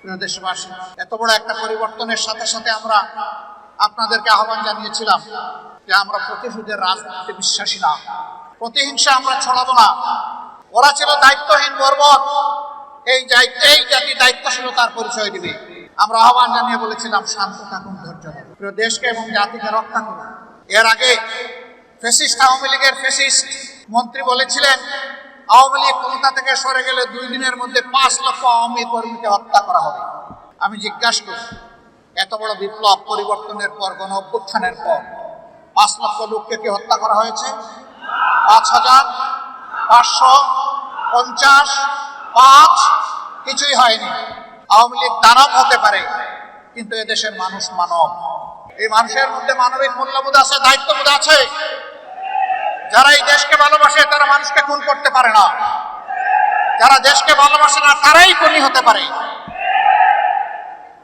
প্রিয় দেশবাসী, এত বড় একটা পরিবর্তনের সাথে সাথে আমরা আপনাদেরকে আহ্বান জানিয়েছিলাম যে আমরা প্রতিশোধের রাজনীতিতে বিশ্বাসী না, প্রতিহিংসা আমরা ছড়াবো না। ওরা ছিল দায়িত্বহীন বর্বর, এই জাতি দায়িত্বশীলতার পরিচয় দিবে। আমরা আহ্বান জানিয়ে বলেছিলাম শান্ত থাকুন, ধৈর্য ধরুন, প্রিয় দেশকে এবং জাতিকে রক্ষা করুন। এর আগে ফ্যাসিস্ট আওয়ামী লীগের ফ্যাসিস্ট মন্ত্রী বলেছিলেন আওয়ামী লীগ ক্ষমতা থেকে সরে গেলে 2 দিনের মধ্যে 5 লক্ষ আওয়ামী কর্মীকে হত্যা করা হবে। আমি জিজ্ঞাসা করি, এত বড় বিপ্লব পরিবর্তনের পর, গণ অভ্যুত্থানের পর 5 লক্ষ লোককে কি হত্যা করা হয়েছে? 5,000, 500, 50, 5 কিছুই হয়নি। আওয়ামী লীগ দানব হতে পারে, কিন্তু এদেশের মানুষ মানব। এই মানুষের মধ্যে মানবিক মূল্যবোধ আছে, দায়িত্ববোধ আছে। যারা এই দেশকে ভালোবাসে তারা মানুষকে খুন করতে পারে না, যারা দেশকে ভালোবাসে না তারাই খুনি হতে পারে।